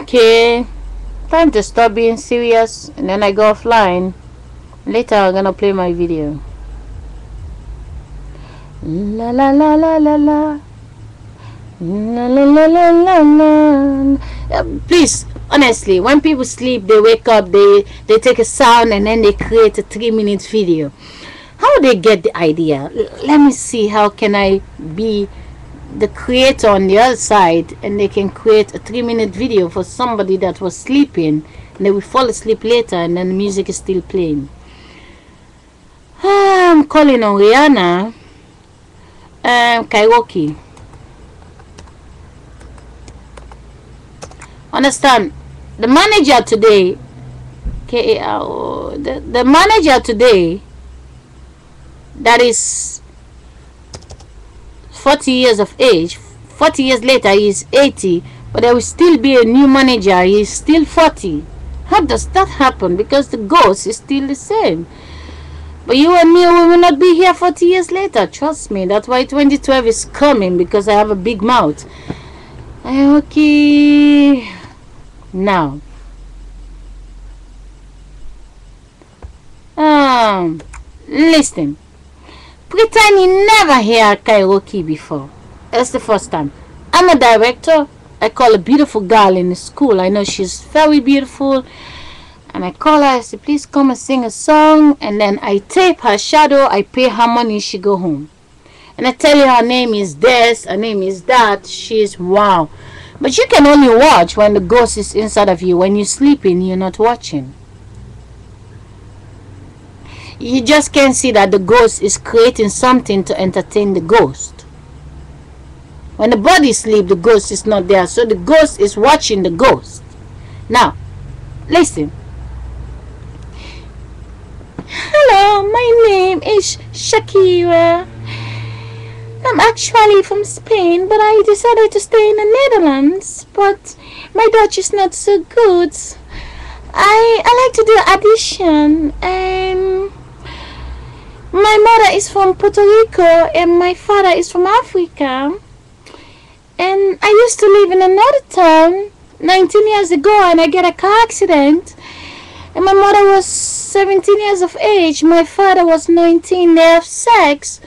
Okay, time to stop being serious, and then I go offline. Later I'm gonna play my video. La la la la la la. La la la la la la. Please, honestly, when people sleep, they wake up, they take a sound, and then they create a 3-minute video. How do they get the idea? Let me see, how can I be the creator on the other side, and they can create a 3-minute video for somebody that was sleeping, and they will fall asleep later, and then the music is still playing. I'm calling on Rihanna. Karaoke. Understand, the manager today, the manager today, that is 40 years of age, 40 years later he is 80, but there will still be a new manager, he is still 40. How does that happen? Because the ghost is still the same. But you and me, we will not be here 40 years later, trust me. That's why 2012 is coming, because I have a big mouth. Okay, now listen, pretend you never hear karaoke before. That's the first time. I'm a director. I call a beautiful girl in the school. I know she's very beautiful, and I call her, I say, please come and sing a song, and then I tape her shadow, I pay her money, she go home. And I tell you her name is this, her name is that, she's wow. But you can only watch when the ghost is inside of you. When you're sleeping, you're not watching. You just can't see that the ghost is creating something to entertain the ghost. When the body sleeps, the ghost is not there. So the ghost is watching the ghost. Now, listen. Hello, my name is Shakira. I'm actually from Spain, but I decided to stay in the Netherlands. But my Dutch is not so good. I like to do audition. My mother is from Puerto Rico and my father is from Africa. And I used to live in another town 19 years ago, and I get a car accident. And my mother was 17 years of age. My father was 19. They have sex.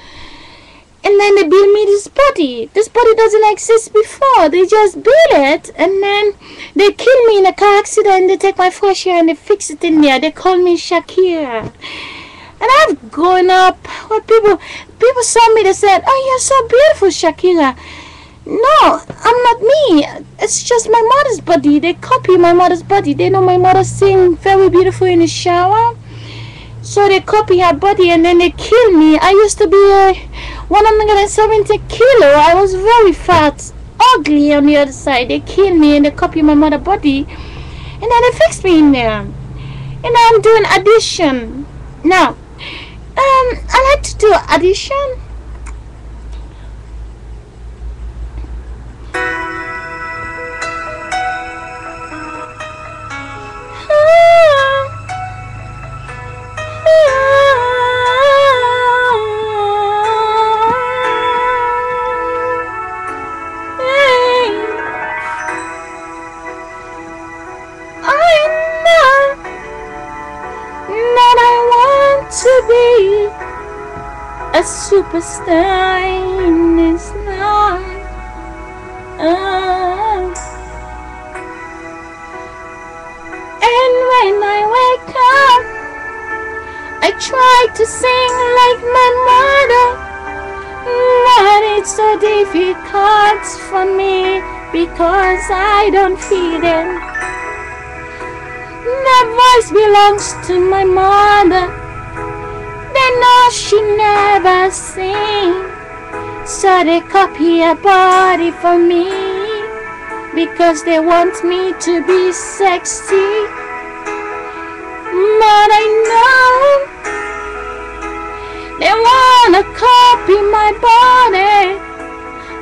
And then they build me this body. This body doesn't exist before. They just build it. And then they kill me in a car accident. They take my fresh air and they fix it in there. They call me Shakira. And I've grown up where people saw me, they said, oh, you're so beautiful, Shakira. No, I'm not me. It's just my mother's body. They copy my mother's body. They know my mother sing very beautiful in the shower. So they copy her body and then they kill me. I used to be 170 kilo. I was very fat, ugly on the other side. They kill me and they copy my mother's body. And then they fix me in there. And now I'm doing audition. Now, I like to do audition. A superstar in this life. And when I wake up, I try to sing like my mother, but it's so difficult for me because I don't feel it. That voice belongs to my mother. They know she never sing, so they copy her body for me because they want me to be sexy. But I know they wanna copy my body,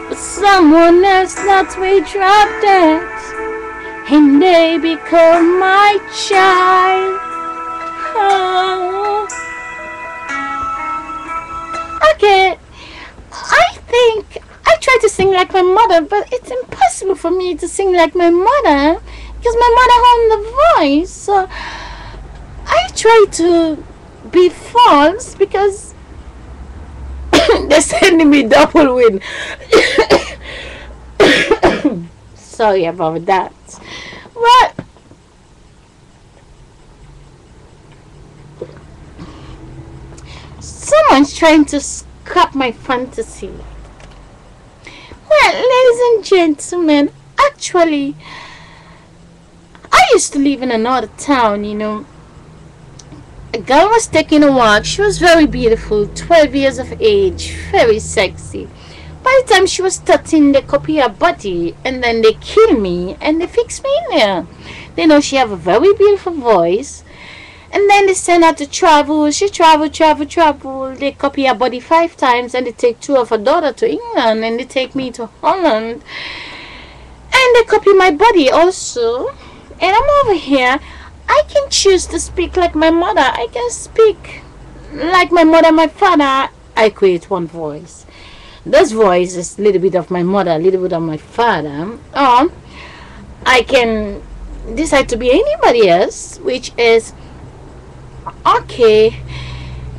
but someone else that we dropped it, and they become my child. Oh. Okay, I think I try to sing like my mother, but it's impossible for me to sing like my mother because my mother owned the voice. So I try to be false because they're sending me double win. Sorry about that. But someone's trying to scrap my fantasy. Well, ladies and gentlemen, actually, I used to live in another town, you know. A girl was taking a walk. She was very beautiful, 12 years of age, very sexy. By the time she was 13, they copy her body and then they kill me and they fix me in there. They know she have a very beautiful voice. And then they send her to travel. She travel. They copy her body 5 times and they take 2 of her daughter to England and they take me to Holland. And they copy my body also. And I'm over here. I can choose to speak like my mother. I can speak like my mother, my father. I create one voice. This voice is a little bit of my mother, a little bit of my father. Or I can decide to be anybody else, which is oké.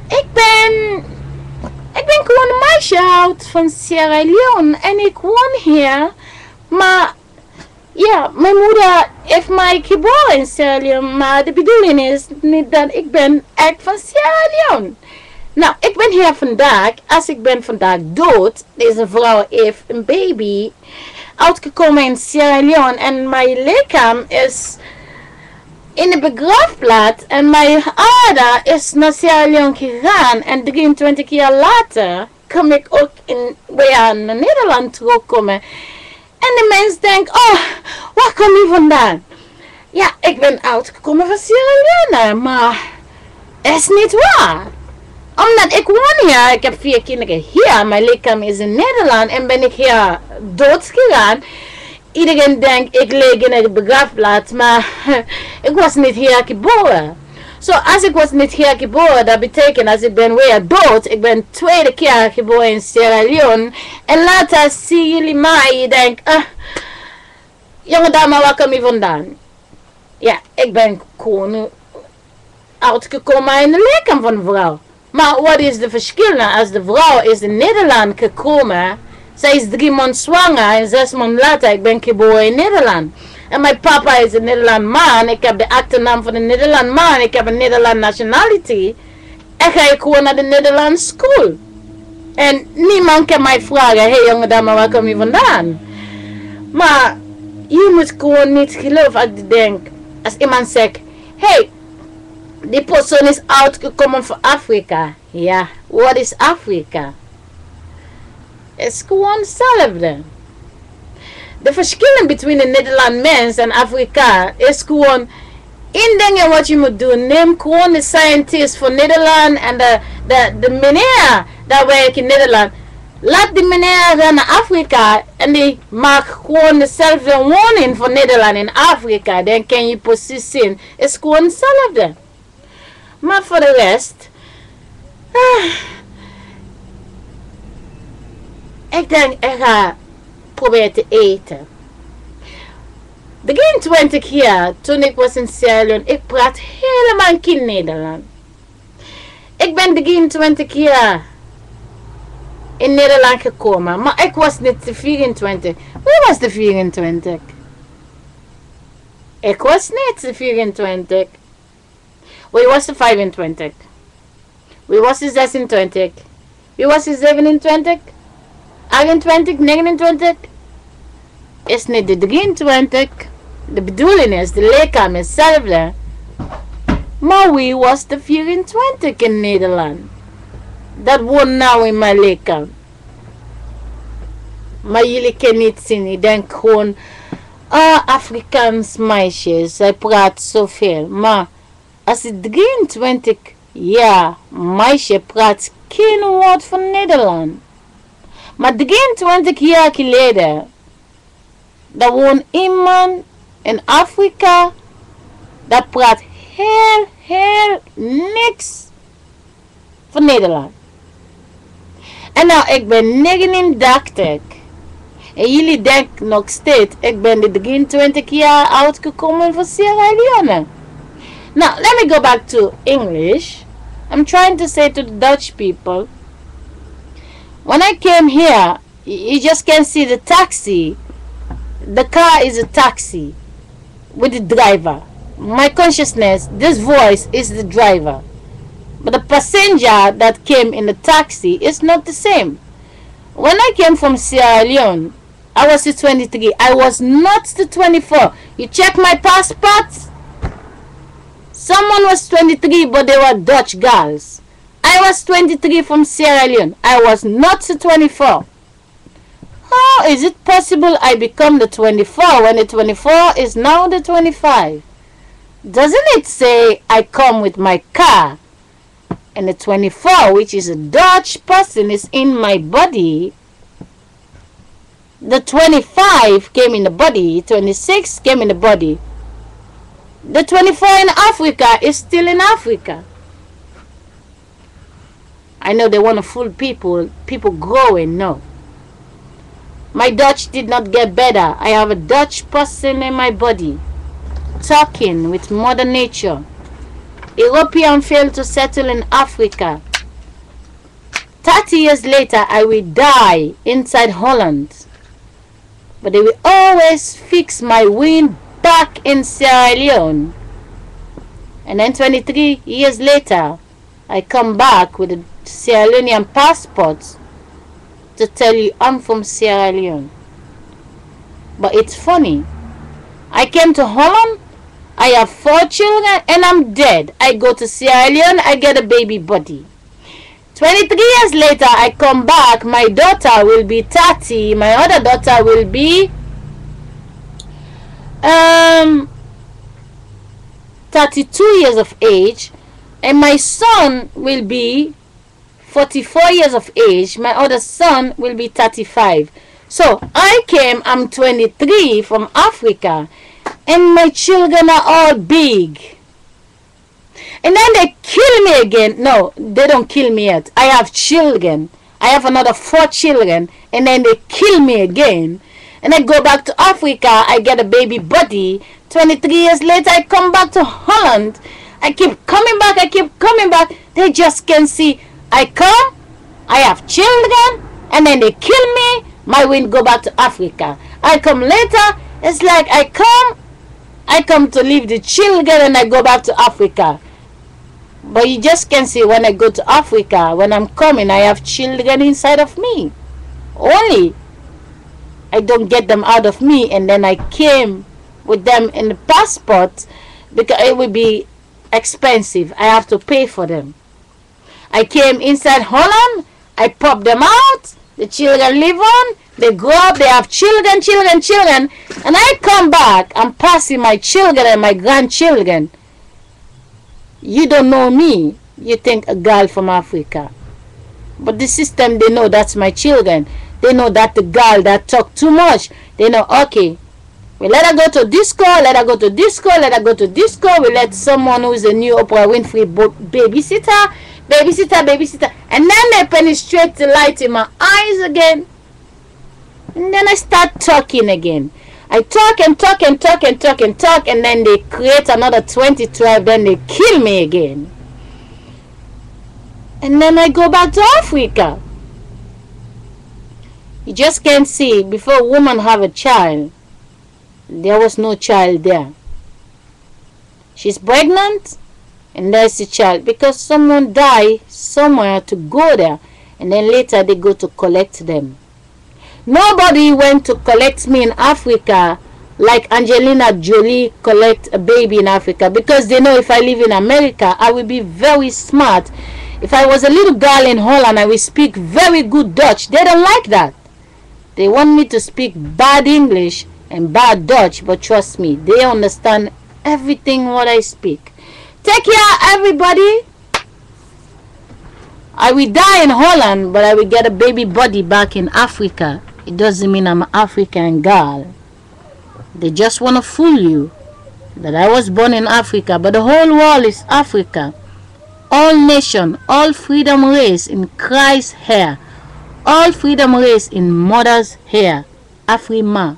Ik ben gewoon een meisje uit van Sierra Leone en ik woon hier. Maar ja, mijn moeder heeft mij geboren in Sierra Leone, maar de bedoeling is niet dat ik ben echt van Sierra Leone. Nou, ik ben hier vandaag. Als ik ben vandaag dood, deze vrouw heeft een baby uitgekomen in Sierra Leone en mijn lichaam is in de begraafplaats en mijn ader is naar Sierra Leone gegaan en 23 jaar later kom ik ook weer naar Nederland terugkomen. En de mens denkt, oh, waar kom je vandaan? Ja, ik ben uitgekomen van Sierra Leone, maar het is niet waar. Omdat ik woon hier, ik heb 4 kinderen hier, mijn lichaam is in Nederland en ben ik hier doodgegaan. Iedereen denkt, ik leeg in een begraafplaats, maar ik was niet hier geboren. Zo, als ik was niet hier geboren, dat betekent als ik ben weer dood. Ik ben 2e keer geboren in Sierra Leone. En later zien jullie mij, je denkt, jonge dame, waar kom je vandaan? Ja, ik ben gewoon uitgekomen in de lichaam van een vrouw. Maar wat is de verschil nou? Als de vrouw is in Nederland gekomen, zij is 3 maanden zwanger en 6 maanden later, ik ben geboren in Nederland. En mijn papa is een Nederland man, ik heb de achternaam van een Nederland man, ik heb een Nederland nationality. En ga ik gewoon naar de Nederlandse school. En niemand kan mij vragen, hey jonge dame, waar kom je vandaan? Maar je moet gewoon niet geloven als je denkt, als iemand zegt, hey, die persoon is uitgekomen van Afrika. Ja, wat is Afrika? Het is gewoon hetzelfde. De verschillen tussen de Nederland mens en Afrika is gewoon één ding wat je moet doen. Neem gewoon de scientist van Nederland en de meneer dat werkt in Nederland. Laat die meneer gaan naar Afrika en die maakt gewoon dezelfde woning van Nederland in Afrika. Dan kan je precies zien. Het is gewoon hetzelfde. Maar voor de rest, ik denk, ik ga proberen te eten. Begin 20 jaar, toen ik was in Sierra Leone, ik praat helemaal geen Nederland. Ik ben begin 20 jaar in Nederland gekomen, maar ik was niet de 24. Wie was de 24? Ik was niet de 24. Wie was de 25? Wie was de 26? Wie was de 27? 28, 29? Is niet de 23. De bedoeling is, de lichaam is hetzelfde. Maar wie was de 24 in Nederland? Dat woont nou in mijn lichaam. Maar jullie kunnen niet zien. Ik denk gewoon, Afrikaans meisje, zij praat zoveel. Maar als de 23 jaar meisje praat geen woord van Nederland. Maar 23 jaar geleden, daar woont iemand in Afrika, dat praat heel niks van Nederland. En nou, ik ben 89. En jullie denken nog steeds, ik ben de 23 jaar oud gekomen voor Sierra Leone. Now, let me go back to English. I'm trying to say to the Dutch people, when I came here, you just can see the taxi. The car is a taxi with the driver. My consciousness, this voice is the driver. But the passenger that came in the taxi is not the same. When I came from Sierra Leone, I was the 23. I was not the 24. You check my passport? Someone was 23, but they were Dutch girls. I was 23 from Sierra Leone. I was not the 24. How is it possible I become the 24 when the 24 is now the 25? Doesn't it say I come with my car and the 24, which is a Dutch person, is in my body? The 25 came in the body, 26 came in the body. The 24 in Africa is still in Africa. I know they want to fool people. People growing, no. My Dutch did not get better. I have a Dutch person in my body, talking with Mother Nature. European failed to settle in Africa. 30 years later, I will die inside Holland. But they will always fix my wind back in Sierra Leone. And then 23 years later, I come back with a Sierra Leonean passport to tell you I'm from Sierra Leone. But it's funny. I came to Holland, I have 4 children, and I'm dead. I go to Sierra Leone, I get a baby body. 23 years later, I come back, my daughter will be 30, my other daughter will be 32 years of age, and my son will be 44 years of age. My other son will be 35. So I came, I'm 23 from Africa, and my children are all big. And then they kill me again. No, they don't kill me yet. I have children. I have another 4 children, and then they kill me again. And I go back to Africa, I get a baby body. 23 years later, I come back to Holland. I keep coming back, I keep coming back. They just can't see. I come, I have children, and then they kill me. My wind go back to Africa. I come later, it's like I come to leave the children and I go back to Africa. But you just can't see when I go to Africa, when I'm coming, I have children inside of me. Only I don't get them out of me, and then I came with them in the passport because it would be expensive. I have to pay for them. I came inside Holland, I pop them out, the children live on, they grow up, they have children, and I come back, I'm passing my children and my grandchildren. You don't know me, you think a girl from Africa. But the system, they know that's my children. They know that the girl that talk too much. They know, okay, we let her go to disco, let her go to disco, let her go to disco. We let someone who is a new Oprah Winfrey babysitter. And then they penetrate the light in my eyes again. And then I start talking again. I talk and talk and talk and talk and talk, and then they create another 2012, then they kill me again. And then I go back to Africa. You just can't see, before a woman have a child, there was no child there. She's pregnant, and there's the child, because someone died somewhere to go there, and then later they go to collect them. Nobody went to collect me in Africa like Angelina Jolie collect a baby in Africa, because they know if I live in America, I will be very smart. If I was a little girl in Holland, I will speak very good Dutch. They don't like that. They want me to speak bad English and bad Dutch, but trust me, they understand everything what I speak. Take care, everybody. I will die in Holland, but I will get a baby body back in Africa. It doesn't mean I'm an African girl. They just want to fool you that I was born in Africa, but the whole world is Africa. All nation, all freedom race in Christ's hair. All freedom race in mother's hair. Afrima.